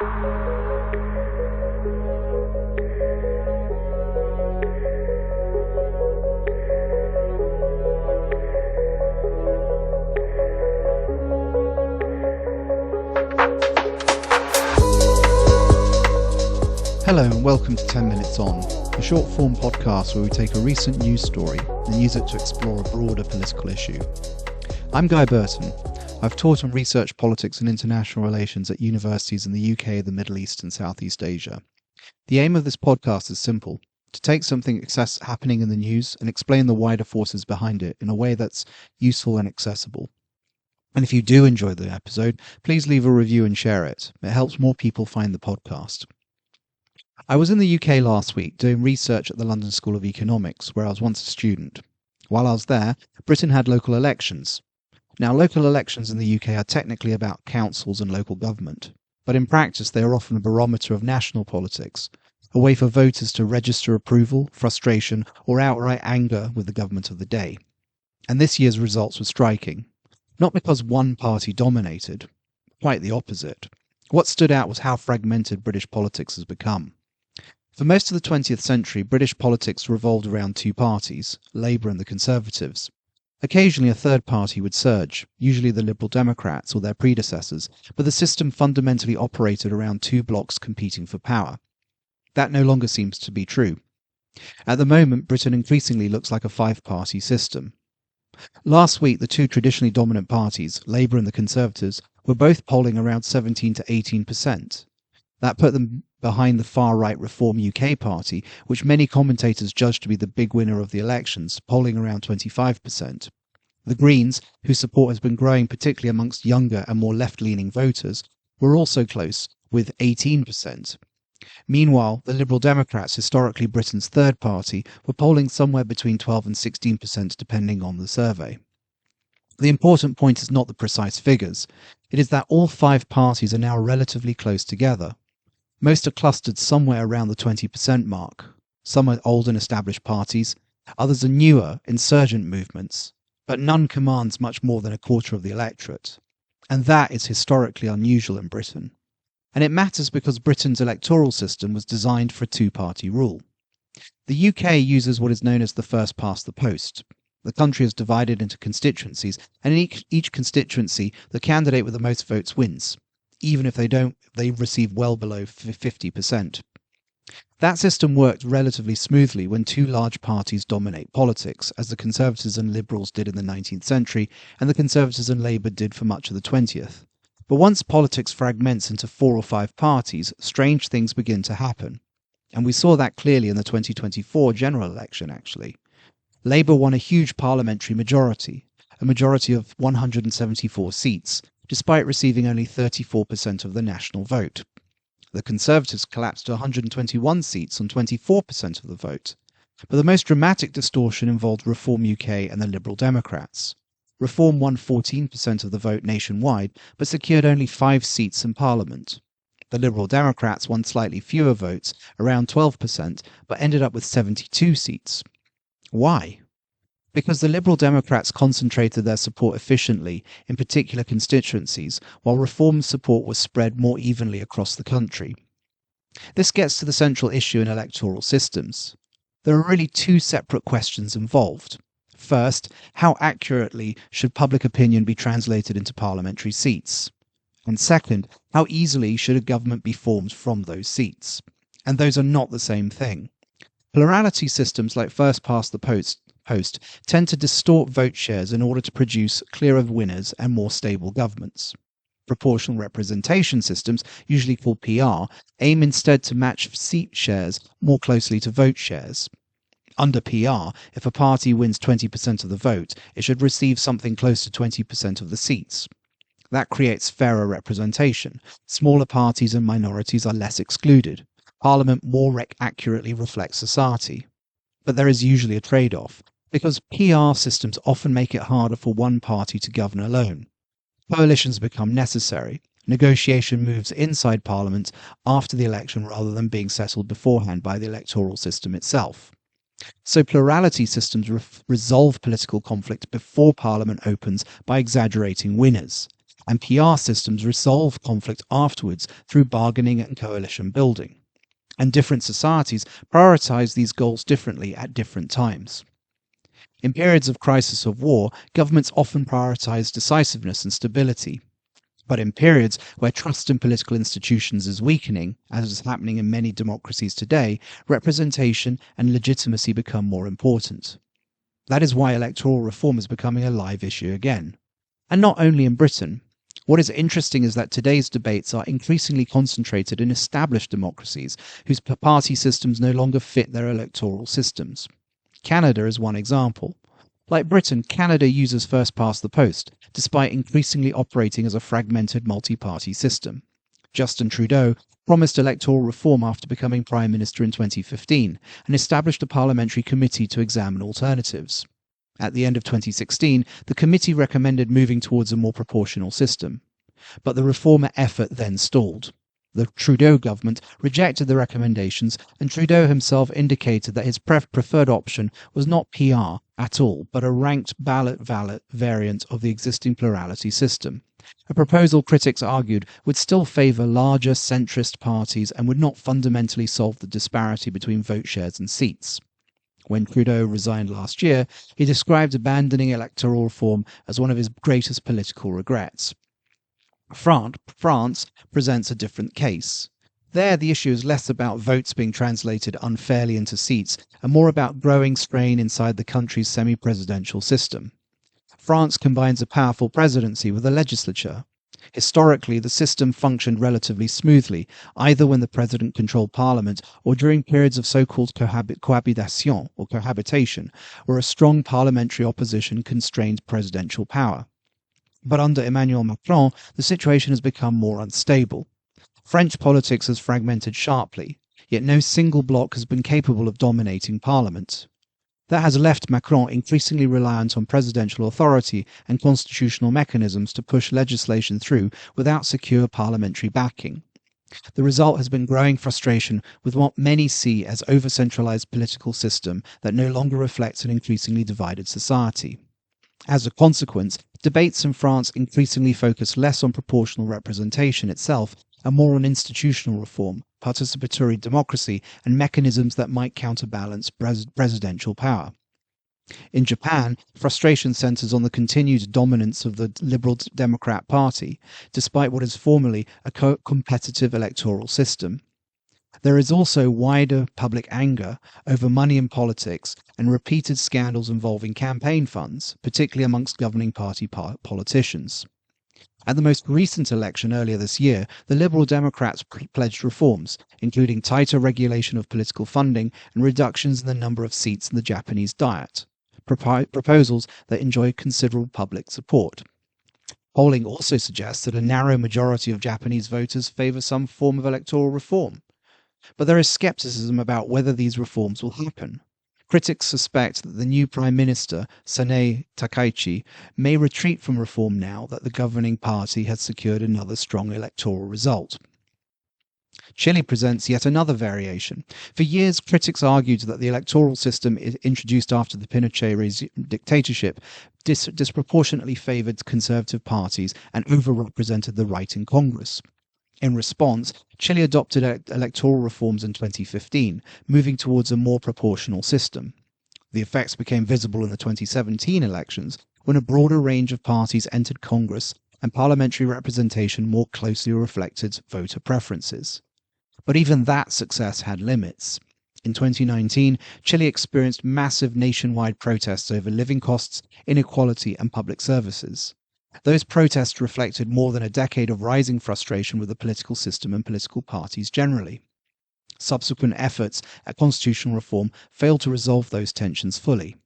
Hello and welcome to 10 Minutes On, a short-form podcast where we take a recent news story and use it to explore a broader political issue. I'm Burton. I've taught and researched politics and international relations at universities in the UK, the Middle East and Southeast Asia. The aim of this podcast is simple: to take something happening in the news and explain the wider forces behind it in a way that's useful and accessible. And if you do enjoy the episode, please leave a review and share it. It helps more people find the podcast. I was in the UK last week doing research at the London School of Economics, where I was once a student. While I was there, Britain had local elections. Now, local elections in the UK are technically about councils and local government, but in practice they are often a barometer of national politics, a way for voters to register approval, frustration, or outright anger with the government of the day. And this year's results were striking. Not because one party dominated, quite the opposite. What stood out was how fragmented British politics has become. For most of the 20th century, British politics revolved around two parties, Labour and the Conservatives. Occasionally a third party would surge, usually the Liberal Democrats or their predecessors, but the system fundamentally operated around two blocs competing for power. That no longer seems to be true. At the moment, Britain increasingly looks like a five-party system. Last week, the two traditionally dominant parties, Labour and the Conservatives, were both polling around 17 to 18%. That put them behind the far-right Reform UK party, which many commentators judged to be the big winner of the elections, polling around 25%. The Greens, whose support has been growing particularly amongst younger and more left-leaning voters, were also close, with 18%. Meanwhile, the Liberal Democrats, historically Britain's third party, were polling somewhere between 12 and 16% depending on the survey. The important point is not the precise figures. It is that all five parties are now relatively close together. Most are clustered somewhere around the 20% mark. Some are old and established parties, others are newer, insurgent movements, but none commands much more than a quarter of the electorate. And that is historically unusual in Britain. And it matters because Britain's electoral system was designed for a two-party rule. The UK uses what is known as the first past the post. The country is divided into constituencies, and in each constituency, the candidate with the most votes wins. Even if they receive well below 50%. That system worked relatively smoothly when two large parties dominate politics, as the Conservatives and Liberals did in the 19th century, and the Conservatives and Labour did for much of the 20th. But once politics fragments into 4 or 5 parties, strange things begin to happen. And we saw that clearly in the 2024 general election, actually. Labour won a huge parliamentary majority, a majority of 174 seats, despite receiving only 34% of the national vote. The Conservatives collapsed to 121 seats on 24% of the vote. But the most dramatic distortion involved Reform UK and the Liberal Democrats. Reform won 14% of the vote nationwide, but secured only 5 seats in Parliament. The Liberal Democrats won slightly fewer votes, around 12%, but ended up with 72 seats. Why? Because the Liberal Democrats concentrated their support efficiently in particular constituencies, while Reform's support was spread more evenly across the country. This gets to the central issue in electoral systems. There are really two separate questions involved. First, how accurately should public opinion be translated into parliamentary seats? And second, how easily should a government be formed from those seats? And those are not the same thing. Plurality systems like first past the post tend to distort vote shares in order to produce clearer winners and more stable governments. Proportional representation systems, usually called PR, aim instead to match seat shares more closely to vote shares. Under PR, if a party wins 20% of the vote, it should receive something close to 20% of the seats. That creates fairer representation. Smaller parties and minorities are less excluded. Parliament more accurately reflects society. But there is usually a trade-off, because PR systems often make it harder for one party to govern alone. Coalitions become necessary. Negotiation moves inside Parliament after the election rather than being settled beforehand by the electoral system itself. So plurality systems resolve political conflict before Parliament opens by exaggerating winners. and PR systems resolve conflict afterwards through bargaining and coalition building. And different societies prioritize these goals differently at different times. In periods of crisis or war, governments often prioritize decisiveness and stability. But in periods where trust in political institutions is weakening, as is happening in many democracies today, representation and legitimacy become more important. That is why electoral reform is becoming a live issue again. And not only in Britain. What is interesting is that today's debates are increasingly concentrated in established democracies whose party systems no longer fit their electoral systems. Canada is one example. Like Britain, Canada uses first past the post, despite increasingly operating as a fragmented multi-party system. Justin Trudeau promised electoral reform after becoming Prime Minister in 2015 and established a parliamentary committee to examine alternatives. At the end of 2016, the committee recommended moving towards a more proportional system. But the reform effort then stalled. The Trudeau government rejected the recommendations, and Trudeau himself indicated that his preferred option was not PR at all, but a ranked ballot variant of the existing plurality system. A proposal critics argued would still favour larger centrist parties and would not fundamentally solve the disparity between vote shares and seats. When Trudeau resigned last year, he described abandoning electoral reform as one of his greatest political regrets. France presents a different case. There, the issue is less about votes being translated unfairly into seats and more about growing strain inside the country's semi-presidential system. France combines a powerful presidency with a legislature. Historically, the system functioned relatively smoothly, either when the president controlled parliament or during periods of so-called cohabitation, where a strong parliamentary opposition constrained presidential power. But under Emmanuel Macron, the situation has become more unstable. French politics has fragmented sharply, yet no single bloc has been capable of dominating parliament. That has left Macron increasingly reliant on presidential authority and constitutional mechanisms to push legislation through without secure parliamentary backing. The result has been growing frustration with what many see as an over-centralized political system that no longer reflects an increasingly divided society. As a consequence, debates in France increasingly focus less on proportional representation itself and more on institutional reform, participatory democracy, and mechanisms that might counterbalance presidential power. In Japan, frustration centers on the continued dominance of the Liberal Democrat Party, despite what is formally a competitive electoral system. There is also wider public anger over money in politics and repeated scandals involving campaign funds, particularly amongst governing party politicians. At the most recent election earlier this year, the Liberal Democrats pledged reforms, including tighter regulation of political funding and reductions in the number of seats in the Japanese Diet, proposals that enjoy considerable public support. Polling also suggests that a narrow majority of Japanese voters favour some form of electoral reform. But there is scepticism about whether these reforms will happen. Critics suspect that the new Prime Minister, Sanae Takaichi, may retreat from reform now that the governing party has secured another strong electoral result. Chile presents yet another variation. For years, critics argued that the electoral system introduced after the Pinochet dictatorship disproportionately favoured conservative parties and overrepresented the right in Congress. In response, Chile adopted electoral reforms in 2015, moving towards a more proportional system. The effects became visible in the 2017 elections, when a broader range of parties entered Congress and parliamentary representation more closely reflected voter preferences. But even that success had limits. In 2019, Chile experienced massive nationwide protests over living costs, inequality, and public services. Those protests reflected more than a decade of rising frustration with the political system and political parties generally. Subsequent efforts at constitutional reform failed to resolve those tensions fully.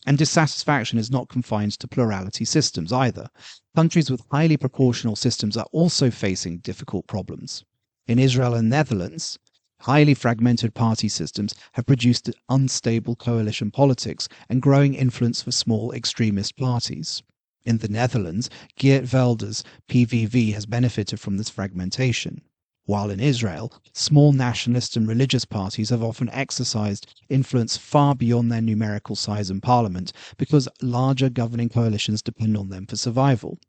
And dissatisfaction is not confined to plurality systems either. Countries with highly proportional systems are also facing difficult problems. In Israel and Netherlands, highly fragmented party systems have produced unstable coalition politics and growing influence for small extremist parties. In the Netherlands, Geert Wilders' PVV has benefited from this fragmentation, while in Israel, small nationalist and religious parties have often exercised influence far beyond their numerical size in parliament because larger governing coalitions depend on them for survival.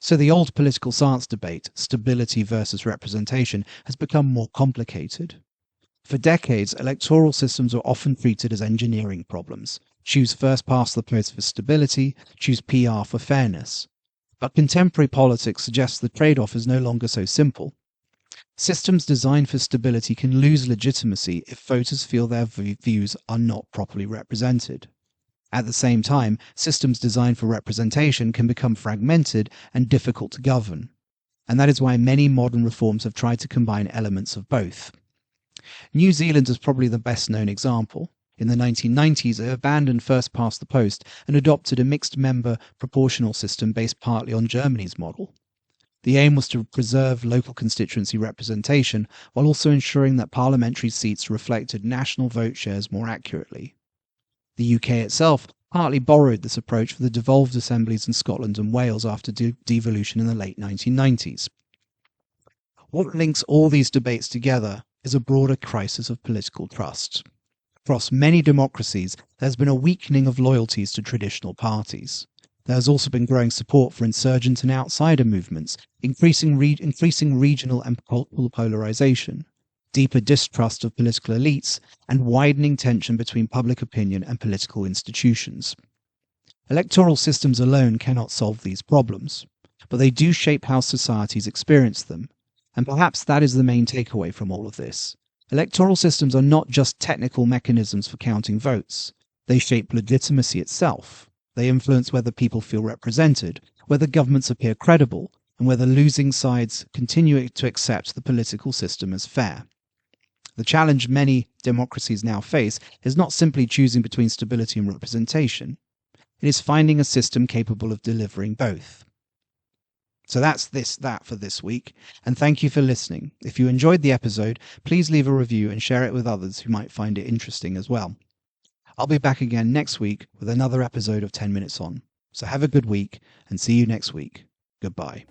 So the old political science debate, stability versus representation, has become more complicated. For decades, electoral systems were often treated as engineering problems. Choose first past the post for stability, choose PR for fairness. But contemporary politics suggests the trade-off is no longer so simple. Systems designed for stability can lose legitimacy if voters feel their views are not properly represented. At the same time, systems designed for representation can become fragmented and difficult to govern. And that is why many modern reforms have tried to combine elements of both. New Zealand is probably the best known example. In the 1990s, it abandoned first past the post and adopted a mixed member proportional system based partly on Germany's model. The aim was to preserve local constituency representation while also ensuring that parliamentary seats reflected national vote shares more accurately. The UK itself partly borrowed this approach for the devolved assemblies in Scotland and Wales after devolution in the late 1990s. What links all these debates together is a broader crisis of political trust. Across many democracies, there has been a weakening of loyalties to traditional parties. There has also been growing support for insurgent and outsider movements, increasing regional and cultural polarization, deeper distrust of political elites, and widening tension between public opinion and political institutions. Electoral systems alone cannot solve these problems, but they do shape how societies experience them, and perhaps that is the main takeaway from all of this. Electoral systems are not just technical mechanisms for counting votes. They shape legitimacy itself. They influence whether people feel represented, whether governments appear credible, and whether losing sides continue to accept the political system as fair. The challenge many democracies now face is not simply choosing between stability and representation. It is finding a system capable of delivering both. So that's that for this week, and thank you for listening. If you enjoyed the episode, please leave a review and share it with others who might find it interesting as well. I'll be back again next week with another episode of 10 Minutes On. So have a good week and see you next week. Goodbye.